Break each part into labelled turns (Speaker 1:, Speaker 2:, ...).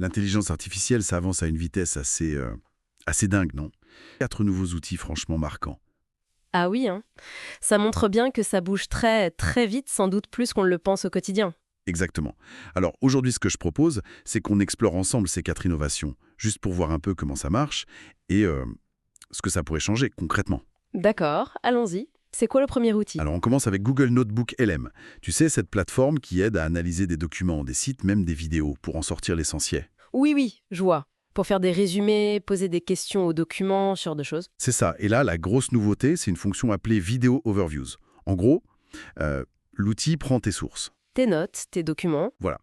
Speaker 1: L'intelligence artificielle, ça avance à une vitesse assez dingue, non? 4 nouveaux outils franchement marquants.
Speaker 2: Ah oui, hein. Ça montre bien que ça bouge très, très vite, sans doute plus qu'on le pense au quotidien.
Speaker 1: Exactement. Alors aujourd'hui, ce que je propose, c'est qu'on explore ensemble ces 4 innovations, juste pour voir un peu comment ça marche et ce que ça pourrait changer concrètement.
Speaker 2: D'accord, allons-y. C'est quoi le premier outil?
Speaker 1: Alors on commence avec Google Notebook LM. Tu sais, cette plateforme qui aide à analyser des documents, des sites, même des vidéos, pour en sortir l'essentiel.
Speaker 2: Oui, oui, je vois. Pour faire des résumés, poser des questions aux documents, ce genre de choses.
Speaker 1: C'est ça. Et là, la grosse nouveauté, c'est une fonction appelée Video Overviews. En gros, l'outil prend tes sources.
Speaker 2: Tes notes, tes documents.
Speaker 1: Voilà.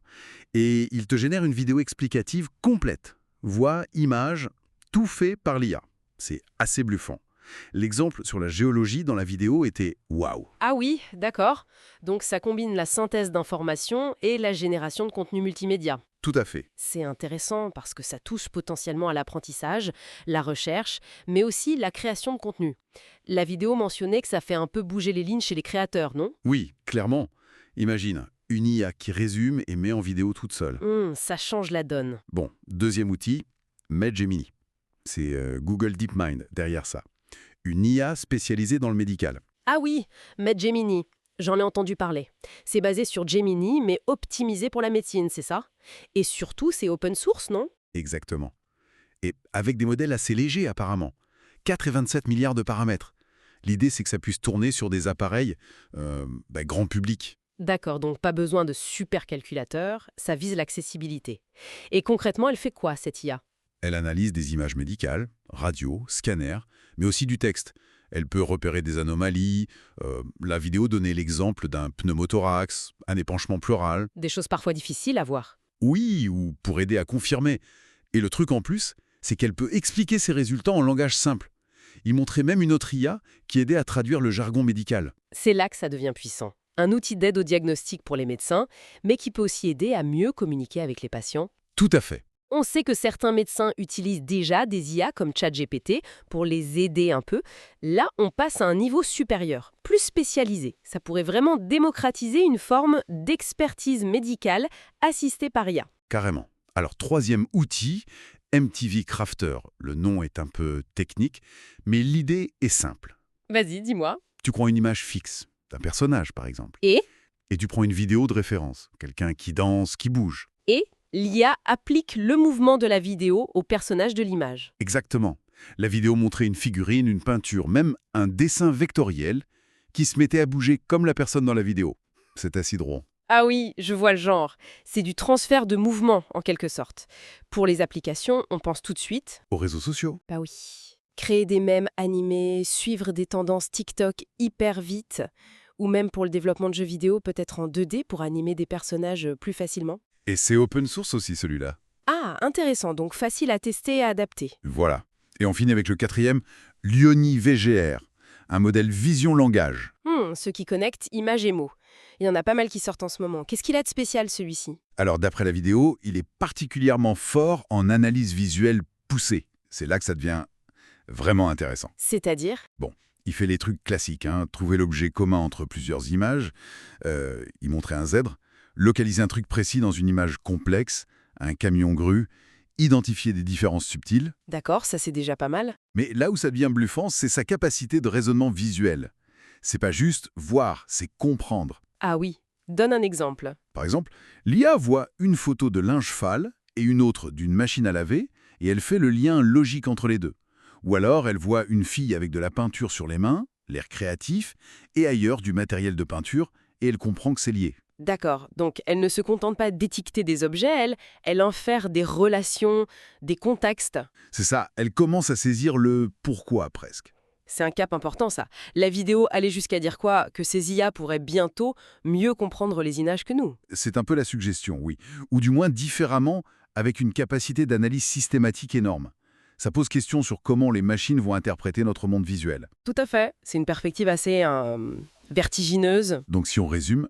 Speaker 1: Et il te génère une vidéo explicative complète. Voix, images, tout fait par l'IA. C'est assez bluffant. L'exemple sur la géologie dans la vidéo était waouh.
Speaker 2: Ah oui, d'accord. Donc ça combine la synthèse d'informations et la génération de contenu multimédia.
Speaker 1: Tout à fait.
Speaker 2: C'est intéressant parce que ça touche potentiellement à l'apprentissage, la recherche, mais aussi la création de contenu. La vidéo mentionnait que ça fait un peu bouger les lignes chez les créateurs, non?
Speaker 1: Oui, clairement. Imagine, une IA qui résume et met en vidéo toute seule.
Speaker 2: Ça change la donne.
Speaker 1: Bon, deuxième outil, Medgemini. C'est Google DeepMind derrière ça. Une IA spécialisée dans le médical.
Speaker 2: Ah oui, Gemini. J'en ai entendu parler. C'est basé sur Gemini, mais optimisé pour la médecine, c'est ça? Et surtout, c'est open source, non?
Speaker 1: Exactement. Et avec des modèles assez légers apparemment. 4,27 milliards de paramètres. L'idée, c'est que ça puisse tourner sur des appareils grand public.
Speaker 2: D'accord, donc pas besoin de supercalculateur, ça vise l'accessibilité. Et concrètement, elle fait quoi, cette IA?
Speaker 1: Elle analyse des images médicales, radio, scanners, mais aussi du texte. Elle peut repérer des anomalies. La vidéo donnait l'exemple d'un pneumothorax, un épanchement pleural.
Speaker 2: Des choses parfois difficiles à voir.
Speaker 1: Oui, ou pour aider à confirmer. Et le truc en plus, c'est qu'elle peut expliquer ses résultats en langage simple. Il montrait même une autre IA qui aidait à traduire le jargon médical.
Speaker 2: C'est là que ça devient puissant. Un outil d'aide au diagnostic pour les médecins, mais qui peut aussi aider à mieux communiquer avec les patients.
Speaker 1: Tout à fait.
Speaker 2: On sait que certains médecins utilisent déjà des IA comme ChatGPT pour les aider un peu. Là, on passe à un niveau supérieur, plus spécialisé. Ça pourrait vraiment démocratiser une forme d'expertise médicale assistée par IA.
Speaker 1: Carrément. Alors, troisième outil, MTV Crafter. Le nom est un peu technique, mais l'idée est simple.
Speaker 2: Vas-y, dis-moi.
Speaker 1: Tu prends une image fixe, d'un personnage par exemple,
Speaker 2: Et
Speaker 1: tu prends une vidéo de référence, quelqu'un qui danse, qui bouge.
Speaker 2: l'IA applique le mouvement de la vidéo au personnage de l'image.
Speaker 1: Exactement. La vidéo montrait une figurine, une peinture, même un dessin vectoriel qui se mettait à bouger comme la personne dans la vidéo. C'est assez drôle.
Speaker 2: Ah oui, je vois le genre. C'est du transfert de mouvement, en quelque sorte. Pour les applications, on pense tout de suite.
Speaker 1: Aux réseaux sociaux.
Speaker 2: Bah oui. Créer des mèmes animés, suivre des tendances TikTok hyper vite, ou même pour le développement de jeux vidéo, peut-être en 2D pour animer des personnages plus facilement.
Speaker 1: Et c'est open source aussi celui-là.
Speaker 2: Ah, intéressant, donc facile à tester et à adapter.
Speaker 1: Voilà. Et on finit avec le quatrième, Lioni VGR, un modèle vision-langage.
Speaker 2: Ce qui connecte images et mots. Il y en a pas mal qui sortent en ce moment. Qu'est-ce qu'il a de spécial, celui-ci?
Speaker 1: Alors d'après la vidéo, il est particulièrement fort en analyse visuelle poussée. C'est là que ça devient vraiment intéressant.
Speaker 2: C'est-à-dire?
Speaker 1: Bon, il fait les trucs classiques, hein, trouver l'objet commun entre plusieurs images, il montrait un zèbre, localiser un truc précis dans une image complexe, un camion grue, identifier des différences subtiles.
Speaker 2: D'accord, ça c'est déjà pas mal.
Speaker 1: Mais là où ça devient bluffant, c'est sa capacité de raisonnement visuel. C'est pas juste voir, c'est comprendre.
Speaker 2: Ah oui, donne un exemple.
Speaker 1: Par exemple, l'IA voit une photo de linge fale et une autre d'une machine à laver, et elle fait le lien logique entre les deux. Ou alors, elle voit une fille avec de la peinture sur les mains, l'air créatif, et ailleurs du matériel de peinture, et elle comprend que c'est lié.
Speaker 2: D'accord, donc elle ne se contente pas d'étiqueter des objets, elle infère des relations, des contextes.
Speaker 1: C'est ça, elle commence à saisir le pourquoi presque.
Speaker 2: C'est un cap important ça. La vidéo allait jusqu'à dire quoi? Que ces IA pourraient bientôt mieux comprendre les images que nous.
Speaker 1: C'est un peu la suggestion, oui. Ou du moins différemment, avec une capacité d'analyse systématique énorme. Ça pose question sur comment les machines vont interpréter notre monde visuel.
Speaker 2: Tout à fait, c'est une perspective assez vertigineuse.
Speaker 1: Donc si on résume,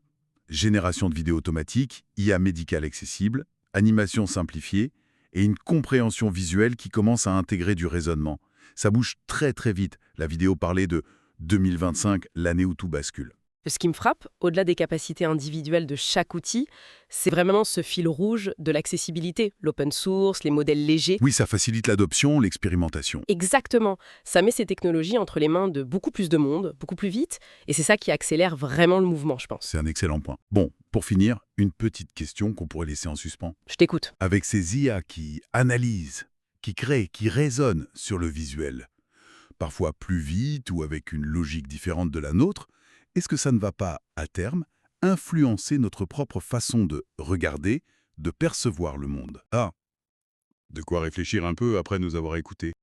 Speaker 1: génération de vidéos automatiques, IA médicale accessible, animation simplifiée et une compréhension visuelle qui commence à intégrer du raisonnement. Ça bouge très très vite. La vidéo parlait de 2025, l'année où tout bascule.
Speaker 2: Ce qui me frappe, au-delà des capacités individuelles de chaque outil, c'est vraiment ce fil rouge de l'accessibilité, l'open source, les modèles légers.
Speaker 1: Oui, ça facilite l'adoption, l'expérimentation.
Speaker 2: Exactement, ça met ces technologies entre les mains de beaucoup plus de monde, beaucoup plus vite, et c'est ça qui accélère vraiment le mouvement, je pense.
Speaker 1: C'est un excellent point. Bon, pour finir, une petite question qu'on pourrait laisser en suspens.
Speaker 2: Je t'écoute.
Speaker 1: Avec ces IA qui analysent, qui créent, qui raisonnent sur le visuel, parfois plus vite ou avec une logique différente de la nôtre, est-ce que ça ne va pas, à terme, influencer notre propre façon de regarder, de percevoir le monde? Ah, de quoi réfléchir un peu après nous avoir écoutés.